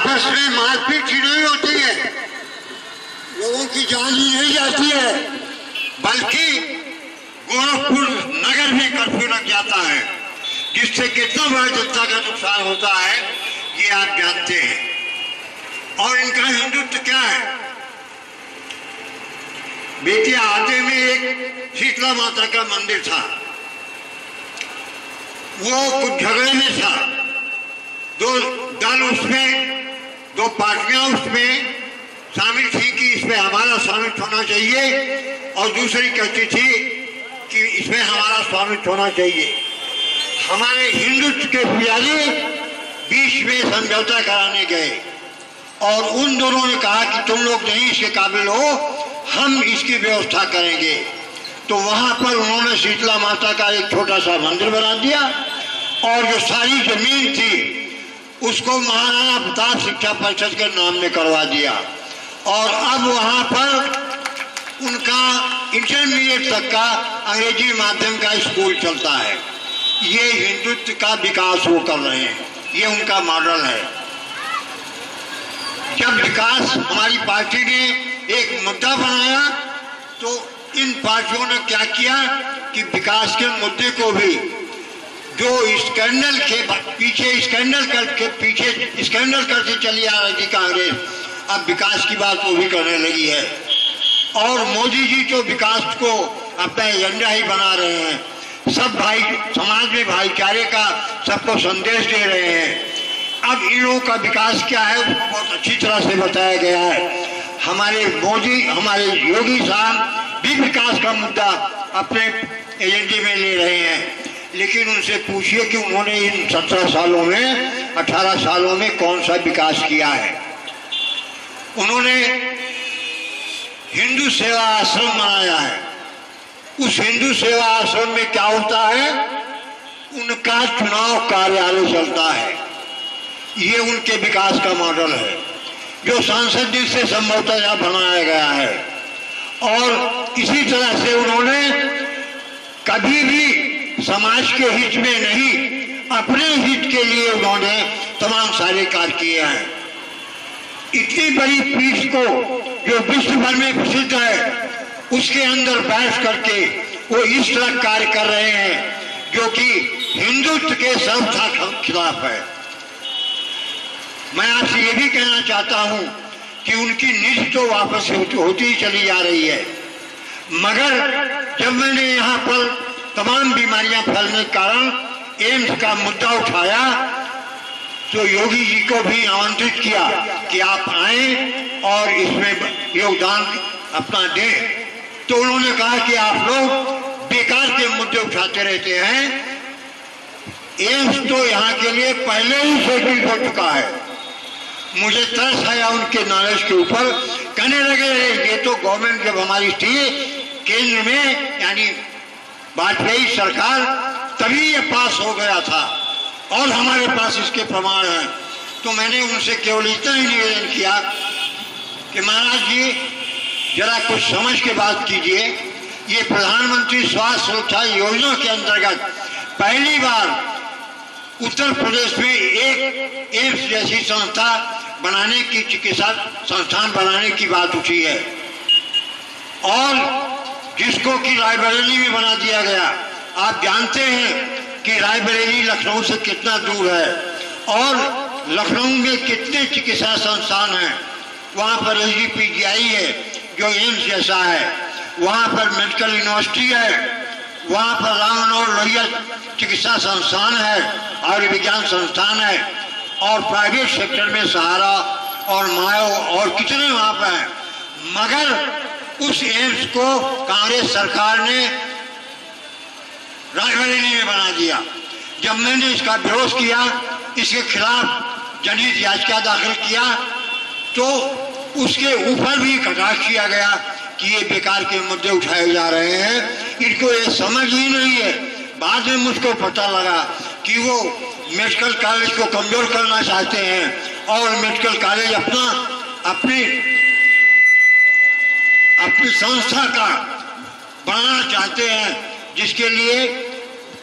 आपस में मारपीट ही नहीं होती है, लोगों की जान ही नहीं जाती है, बल्कि गोरखपुर नगर में कर्फ्यू लग जाता है, जिससे कितना बड़ा जनता का नुकसान होता है ये आप जानते हैं। और इनका हिंदुत्व क्या है? बेतिया आते में एक शीतला माता का मंदिर था, वो कुछ झगड़े में था, दो दल उसमें, दो पार्टियां उसमें शामिल थी कि इसमें हमारा स्वामित्व होना चाहिए, और दूसरी कहती थी कि इसमें हमारा स्वामित्व होना चाहिए। हमारे हिंदुत्व के पुजारी बीच में समझौता कराने गए और उन दोनों ने कहा कि तुम लोग नहीं इसके काबिल हो, हम इसकी व्यवस्था करेंगे। तो वहां पर उन्होंने शीतला माता का एक छोटा सा मंदिर बना दिया और जो सारी जमीन थी उसको महाराणा प्रताप शिक्षा परिषद के नाम में करवा दिया, और अब वहां पर उनका इंटरमीडिएट तक का अंग्रेजी माध्यम का स्कूल चलता है। ये हिंदुत्व का विकास वो कर रहे हैं, ये उनका मॉडल है। जब विकास हमारी पार्टी ने एक मुद्दा बनाया तो इन पार्टियों ने क्या किया कि विकास के मुद्दे को भी, जो स्कैंडल के पीछे स्कैंडल करके चली आ रही थी कांग्रेस, अब विकास की बात वो भी करने लगी है। और मोदी जी तो विकास को अपना एजेंडा ही बना रहे हैं, सब भाई समाज में भाईचारे का सबको संदेश दे रहे हैं। अब इन लोगों का विकास क्या है बहुत अच्छी तरह से बताया गया है। हमारे मोदी, हमारे योगी साहब भी विकास का मुद्दा अपने एजेंडे में ले रहे हैं, लेकिन उनसे पूछिए कि उन्होंने इन 17 सालों में, 18 सालों में कौन सा विकास किया है। उन्होंने हिंदू सेवा आश्रम बनाया है, उस हिंदू सेवा आश्रम में क्या होता है, उनका चुनाव कार्यालय चलता है। ये उनके विकास का मॉडल है जो सांसद जी से संभवतः बनाया गया है। और इसी तरह से उन्होंने कभी भी समाज के हित में नहीं, अपने हित के लिए उन्होंने तमाम सारे कार्य किए हैं। इतनी बड़ी पीठ को जो विश्व भर में प्रसिद्ध है, उसके अंदर बैठ करके वो इस तरह कार्य कर रहे हैं जो कि हिंदुत्व के सर्वथा खिलाफ है। मैं आपसे ये भी कहना चाहता हूं कि उनकी नीति तो वापस होती ही चली जा रही है, मगर जब मैंने यहाँ पर तमाम बीमारियां फैलने के कारण एम्स का मुद्दा उठाया तो योगी जी को भी आमंत्रित किया कि आप आएं और इसमें योगदान अपना दें। तो उन्होंने कहा कि आप लोग बेकार के मुद्दे उठाते रहते हैं, एम्स तो यहाँ के लिए पहले ही सेटल हो चुका है। मुझे तरस आया उनके नॉलेज के ऊपर। कहने लगे ये तो गवर्नमेंट जब हमारी थी केंद्र में, यानी वाजपेयी सरकार, तभी ये पास हो गया था और हमारे पास इसके प्रमाण हैं। तो मैंने उनसे केवल इतना ही निवेदन किया कि महाराज जी जरा कुछ समझ के बात कीजिए। ये प्रधानमंत्री स्वास्थ्य सुरक्षा योजना के अंतर्गत पहली बार उत्तर प्रदेश में एक एम्स जैसी संस्था बनाने की, चिकित्सा संस्थान बनाने की बात उठी है, और जिसको कि रायबरेली में बना दिया गया। आप जानते हैं कि रायबरेली लखनऊ से कितना दूर है और लखनऊ में कितने चिकित्सा संस्थान हैं। वहाँ पर SGPGI है जो एम्स जैसा है, वहाँ पर मेडिकल यूनिवर्सिटी है, वहाँ पर राम मनोहर लोहिया चिकित्सा संस्थान है, आयुर्विज्ञान संस्थान है, और प्राइवेट सेक्टर में सहारा और मायो और कितने वहाँ पर हैं। मगर उस एम्स को कांग्रेस सरकार ने रायबरेली में बना दिया। जब मैंने इसका विरोध किया, इसके खिलाफ जनहित याचिका दाखिल किया, तो उसके ऊपर भी कटाक्ष किया गया कि ये बेकार के मुद्दे उठाए जा रहे हैं, इनको ये समझ ही नहीं है। बाद में मुझको पता लगा कि वो मेडिकल कॉलेज को कमजोर करना चाहते हैं और मेडिकल कॉलेज अपनी संस्था का बनाना चाहते हैं, जिसके लिए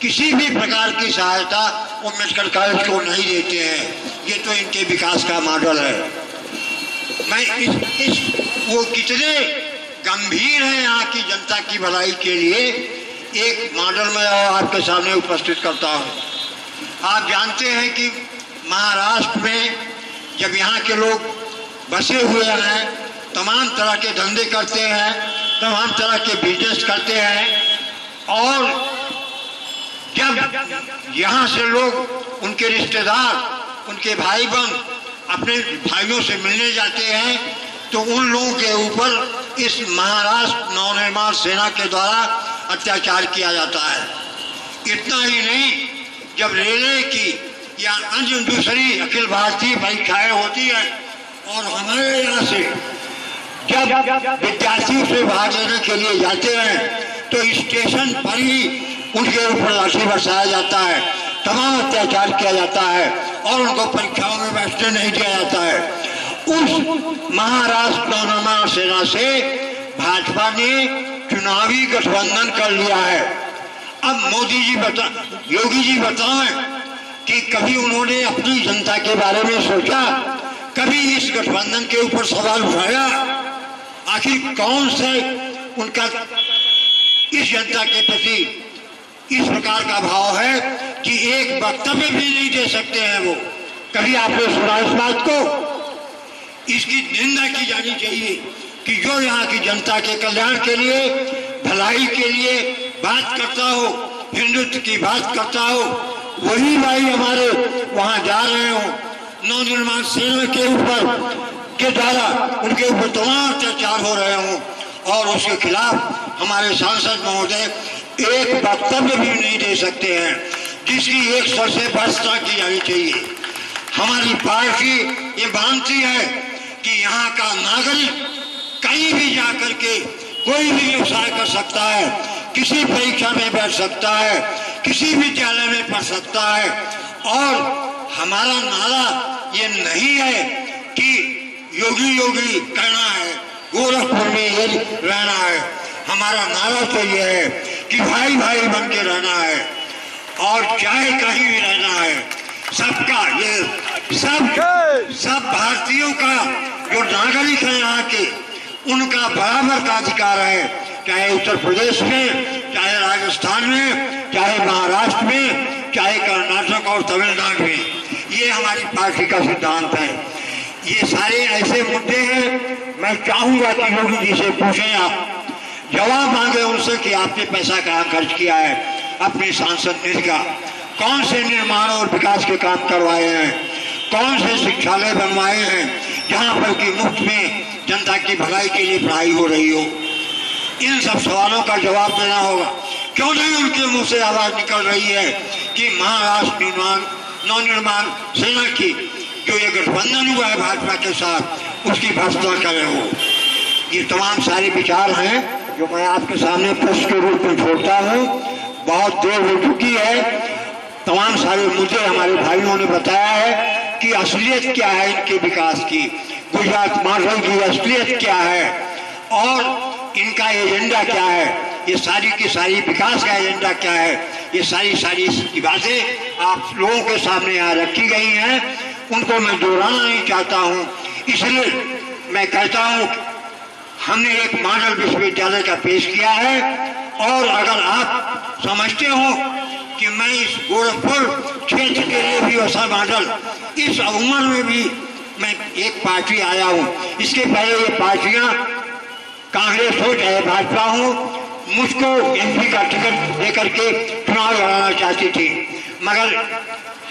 किसी भी प्रकार की सहायता वो मेडिकल कॉलेज को नहीं देते हैं। ये तो इनके विकास का मॉडल है। मैं वो कितने गंभीर हैं यहाँ की जनता की भलाई के लिए, एक मॉडल में आपके सामने उपस्थित करता हूँ। आप जानते हैं कि महाराष्ट्र में जब यहाँ के लोग बसे हुए हैं, तमाम तरह के धंधे करते हैं, तमाम तरह के बिजनेस करते हैं, और जब यहाँ से लोग, उनके रिश्तेदार, उनके भाई बहन अपने भाइयों से मिलने जाते हैं तो उन लोगों के ऊपर इस महाराष्ट्र नवनिर्माण सेना के द्वारा अत्याचार किया जाता है। इतना ही नहीं, जब रेलवे की या अन्य दूसरी अखिल भारतीय परीक्षाएं होती है और हमारे यहाँ से जब विद्यार्थी उसे भाग लेने के लिए जाते हैं तो स्टेशन पर ही उनके ऊपर लाठी बरसाया जाता है, तमाम अत्याचार किया जाता है और उनको परीक्षाओं में बैठने नहीं दिया जाता है। उस महाराष्ट्र नवनिर्माण सेना से भाजपा ने चुनावी गठबंधन कर लिया है। अब मोदी जी योगी जी बताएं कि कभी उन्होंने अपनी जनता के बारे में सोचा, कभी इस गठबंधन के ऊपर सवाल उठाया? आखिर कौन से उनका इस जनता के प्रति इस प्रकार का भाव है कि एक वक्तव्य भी नहीं दे सकते हैं वो? कभी आपने सुना इस बात को? इसकी निंदा की जानी चाहिए कि जो यहाँ की जनता के कल्याण के लिए, भलाई के लिए बात करता हो, हिंदुत्व की बात करता हो, वही भाई हमारे वहाँ जा रहे हो, नवनिर्माण सेना के ऊपर के द्वारा उनके ऊपर तमाम अत्याचार हो रहे हों और उसके खिलाफ हमारे सांसद महोदय एक वक्तव्य भी नहीं दे सकते हैं, जिसकी एक स्तर से भर्त्सना की जानी चाहिए। हमारी पार्टी ये मानती है कि यहाँ का नागरिक कहीं भी जाकर के कोई भी व्यवसाय कर सकता है, किसी परीक्षा में बैठ सकता है, किसी विद्यालय में पढ़ सकता है, और हमारा नारा ये नहीं है कि योगी योगी कहना है, गोरखपुर में ये रहना है। हमारा नारा तो ये है कि भाई भाई बन के रहना है और चाहे कहीं भी रहना है। सबका ये सब भारतीयों का जो नागरिक है यहाँ के, उनका बराबर का अधिकार है, चाहे उत्तर प्रदेश में, चाहे राजस्थान में, चाहे महाराष्ट्र में, चाहे कर्नाटक और तमिलनाडु में। ये हमारी पार्टी का सिद्धांत है। ये सारे ऐसे मुद्दे हैं, मैं चाहूंगा कि योगी जी से पूछें, आप जवाब मांगे उनसे कि आपने पैसा कहाँ खर्च किया है अपनी सांसद निधि का, कौन से निर्माण और विकास के काम करवाए हैं, कौन से शिक्षालय बनवाए हैं जहाँ पर कि मुफ्त में जनता की भलाई के लिए पढ़ाई हो रही हो। इन सब सवालों का जवाब देना होगा। क्यों नहीं उनके मुंह से आवाज निकल रही है कि महाराष्ट्र नवनिर्माण सेना की जो ये गठबंधन हुआ है भाजपा के साथ, उसकी भर्त्सना करे हो। ये तमाम सारे विचार हैं जो मैं आपके सामने प्रश्न के रूप में छोड़ता हूँ। बहुत देर हो चुकी है, तमाम सारे मुद्दे हमारे भाइयों ने बताया है कि असलियत क्या है इनके विकास की, गुजरात मॉडल की असलियत क्या है और इनका एजेंडा क्या है, ये सारी की सारी विकास का एजेंडा क्या है, ये सारी की बातें आप लोगों के सामने यहाँ रखी गई हैं। उनको मैं दोहराना नहीं चाहता हूँ, इसलिए मैं कहता हूँ हमने एक मॉडल विश्वविद्यालय का पेश किया है, और अगर आप समझते हो कि मैं इस गोरखपुर क्षेत्र के लिए भी वैसा मॉडल, इस उम्र में भी मैं एक पार्टी आया हूँ, इसके पहले ये पार्टियाँ कांग्रेस हो चाहे भाजपा हो, मुझको एमपी का टिकट देकर के चुनाव लड़ाना चाहती थी, मगर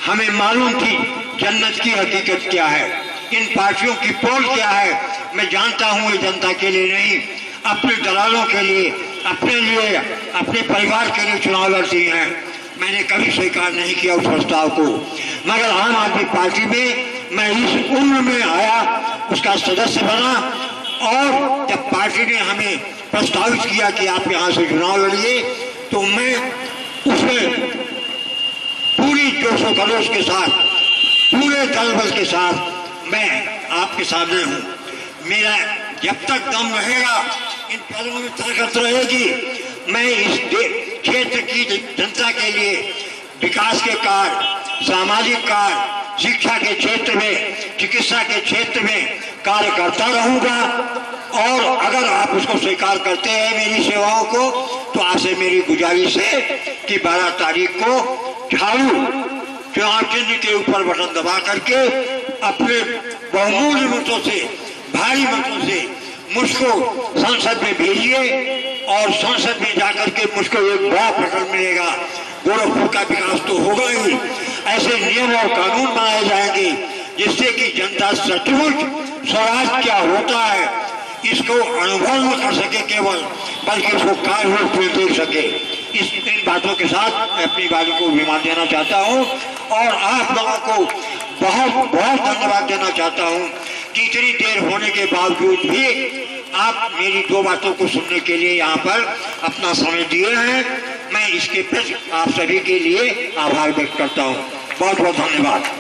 हमें मालूम थी जन्नत की हकीकत क्या है, इन पार्टियों की पोल क्या है। मैं जानता हूँ ये जनता के लिए नहीं, अपने दलालों के लिए, अपने लिए, अपने परिवार के लिए चुनाव लड़ती हैं। मैंने कभी स्वीकार नहीं किया उस प्रस्ताव को, मगर आम आदमी पार्टी में मैं इस उम्र में आया, उसका सदस्य बना, और जब पार्टी ने हमें प्रस्तावित किया कि आप यहाँ से चुनाव लड़िए, तो मैं उसमें पूरी जोश व खरोश के साथ, पूरे दल बल के साथ मैं आपके सामने हूँ। मेरा जब तक दम रहेगा, इन पैरों में ताकत रहेगी, मैं इस क्षेत्र की जनता के लिए विकास के कार्य सामाजिक कार्य, शिक्षा के क्षेत्र में, चिकित्सा के क्षेत्र में कार्य करता रहूंगा। और अगर आप उसको स्वीकार करते हैं मेरी सेवाओं को, तो आपसे मेरी गुजारिश है कि 12 तारीख को झाड़ू चुनाव चिन्ह के ऊपर बटन दबा करके अपने बहुमूल्य मतों से, भारी मतों से मुझको संसद में भेजिए और संसद में जाकर के मुझको एक बड़ा प्रकरण मिलेगा। गोरखपुर का विकास तो होगा ही, ऐसे नियम और कानून बनाए जाएंगे जिससे कि जनता सचमुच स्वराज क्या होता है इसको अनुभव न कर सके केवल, बल्कि उसको कार्य रूप में देख सके। इन बातों के साथ मैं अपनी बात को विमान देना चाहता हूँ और आप लोगों को बहुत बहुत धन्यवाद देना चाहता हूँ कि इतनी देर होने के बावजूद भी आप मेरी 2 बातों को सुनने के लिए यहाँ पर अपना समय दिए हैं। मैं इसके प्रति आप सभी के लिए आभार व्यक्त करता हूँ। बहुत बहुत धन्यवाद।